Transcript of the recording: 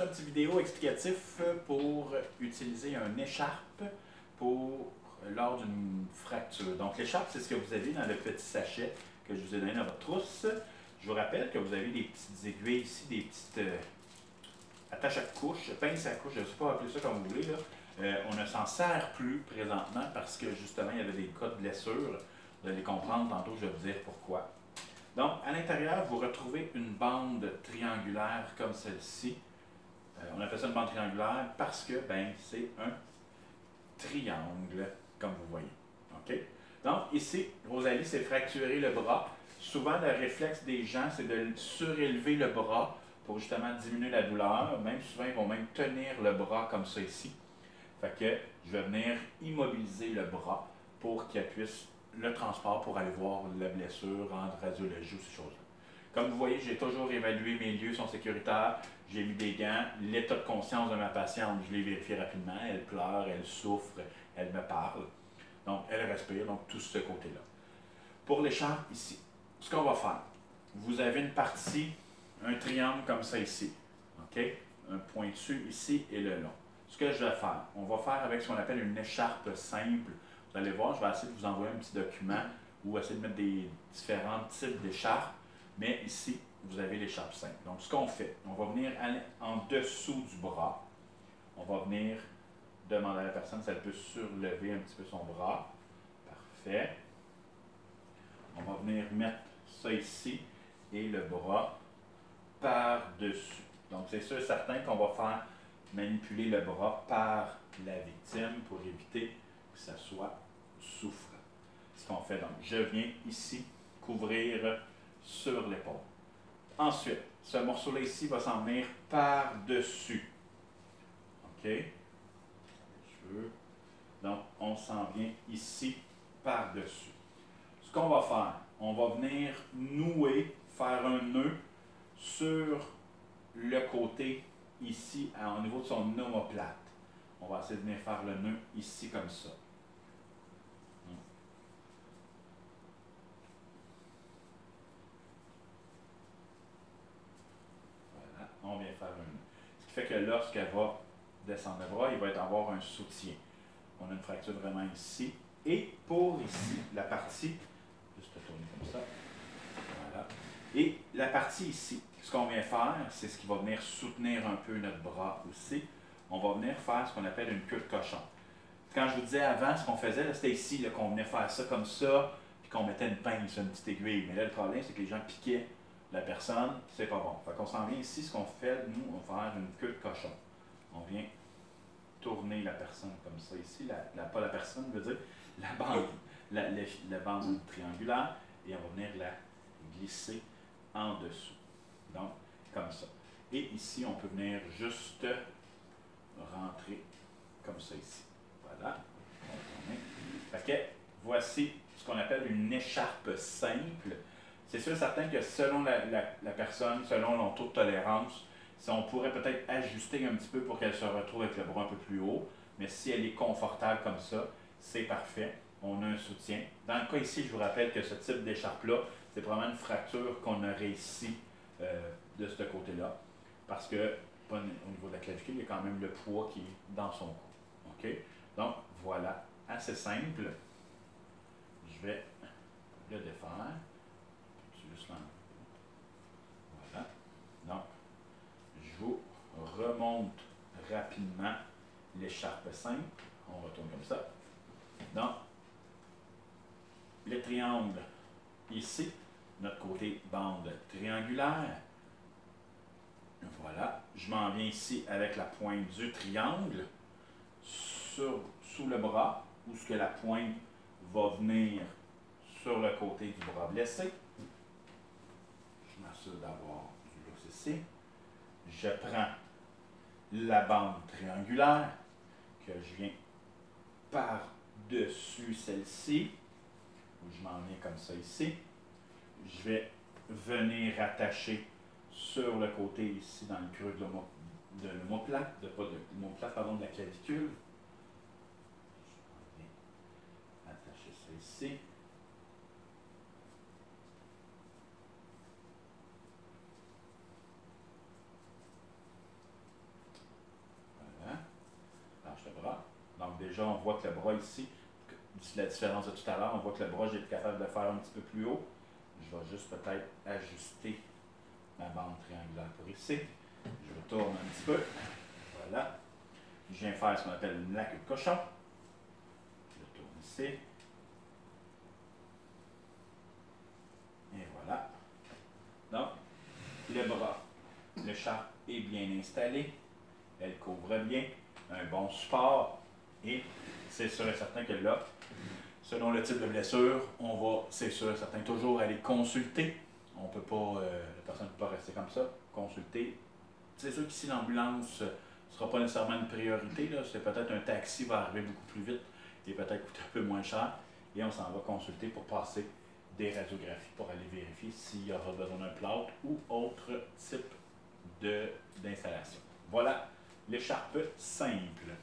Un petit vidéo explicatif pour utiliser un écharpe lors d'une fracture. Donc l'écharpe, c'est ce que vous avez dans le petit sachet que je vous ai donné dans votre trousse. Je vous rappelle que vous avez des petites aiguilles ici, des petites attaches à couche, pinces à couche, je ne sais pas appeler ça comme vous voulez. Là. On ne s'en sert plus présentement parce que justement il y avait des cas de blessure. Vous allez comprendre tantôt, je vais vous dire pourquoi. Donc à l'intérieur, vous retrouvez une bande triangulaire comme celle-ci. On appelle ça une bande triangulaire parce que c'est un triangle, comme vous voyez. OK? Donc, ici, Rosalie s'est fracturé le bras. Souvent, le réflexe des gens, c'est de surélever le bras pour justement diminuer la douleur. Même souvent, ils vont même tenir le bras comme ça ici. Fait que je vais venir immobiliser le bras pour qu'elle puisse le transport pour aller voir la blessure, rendre radiologie ou ces choses-là. Comme vous voyez, j'ai toujours évalué mes lieux sont sécuritaires. J'ai mis des gants. L'état de conscience de ma patiente, je l'ai vérifié rapidement. Elle pleure, elle souffre, elle me parle. Donc, elle respire, donc tout ce côté-là. Pour l'écharpe, ici, ce qu'on va faire, vous avez une partie, un triangle comme ça ici. OK? Un pointu ici et le long. Ce que je vais faire, on va faire avec ce qu'on appelle une écharpe simple. Vous allez voir, je vais essayer de vous envoyer un petit document ou essayer de mettre des différents types d'écharpes. Mais ici, vous avez l'écharpe simple. Donc, ce qu'on fait, on va venir en dessous du bras. On va venir demander à la personne si elle peut surlever un petit peu son bras. Parfait. On va venir mettre ça ici et le bras par-dessus. Donc, c'est sûr et certain qu'on va faire manipuler le bras par la victime pour éviter que ça soit souffrant. Ce qu'on fait, donc, je viens ici couvrir sur l'épaule. Ensuite, ce morceau-là ici va s'en venir par-dessus. OK? Donc, on s'en vient ici par-dessus. Ce qu'on va faire, on va venir nouer, faire un nœud sur le côté ici, au niveau de son omoplate. On va essayer de venir faire le nœud ici comme ça. Voilà, on vient faire un nœud. Ce qui fait que lorsqu'elle va descendre le bras, il va avoir un soutien. On a une fracture vraiment ici. Et pour ici, la partie, juste tourner comme ça, voilà. Et la partie ici, ce qu'on vient faire, c'est ce qui va venir soutenir un peu notre bras aussi. On va venir faire ce qu'on appelle une queue de cochon. Quand je vous disais avant, ce qu'on faisait, c'était ici qu'on venait faire ça comme ça, puis qu'on mettait une pince, une petite aiguille. Mais là, le problème, c'est que les gens piquaient la personne, c'est pas bon. Fait qu'on s'en vient ici, ce qu'on fait, nous, on va faire une queue de cochon. On vient tourner la personne comme ça ici, pas la personne, je veux dire, la bande, la bande triangulaire, et on va venir la glisser en dessous. Donc, comme ça. Et ici, on peut venir juste rentrer comme ça ici. Voilà. Fait que, voici ce qu'on appelle une écharpe simple. C'est sûr et certain que selon la personne, selon son taux de tolérance, on pourrait peut-être ajuster un petit peu pour qu'elle se retrouve avec le bras un peu plus haut. Mais si elle est confortable comme ça, c'est parfait. On a un soutien. Dans le cas ici, je vous rappelle que ce type d'écharpe-là, c'est vraiment une fracture qu'on aurait ici de ce côté-là. Parce que, au niveau de la clavicule, il y a quand même le poids qui est dans son cou. OK? Donc, voilà. Assez simple. Je vais le défaire. Juste là. Voilà. Donc, je vous remonte rapidement l'écharpe simple. On retourne comme ça. Donc, le triangle ici, notre côté bande triangulaire. Voilà, je m'en viens ici avec la pointe du triangle sous le bras, où ce que la pointe va venir sur le côté du bras blessé. Je m'assure d'avoir du lousse ici. Je prends la bande triangulaire que je viens par-dessus celle-ci, où je m'en viens comme ça ici. Je vais venir attacher sur le côté ici, dans le creux de l'omoplate, de la clavicule. Je vais attacher ça ici. déjà, on voit que le bras ici, la différence de tout à l'heure, on voit que le bras, j'ai été capable de le faire un petit peu plus haut. Je vais juste peut-être ajuster ma bande triangulaire pour ici. Je retourne un petit peu. Voilà. Je viens faire ce qu'on appelle la queue de cochon. Je tourne ici. Et voilà. Donc, le bras, l'écharpe est bien installée. Elle couvre bien. Un bon support. Et c'est sûr et certain que là, selon le type de blessure, on va, c'est sûr et certain, toujours aller consulter. On peut pas, la personne ne peut pas rester comme ça. Consulter. C'est sûr qu'ici, l'ambulance ne sera pas nécessairement une priorité. C'est peut-être un taxi va arriver beaucoup plus vite et peut-être coûter un peu moins cher. Et on s'en va consulter pour passer des radiographies pour aller vérifier s'il y aura besoin d'un plâtre ou autre type d'installation. Voilà l'écharpe simple.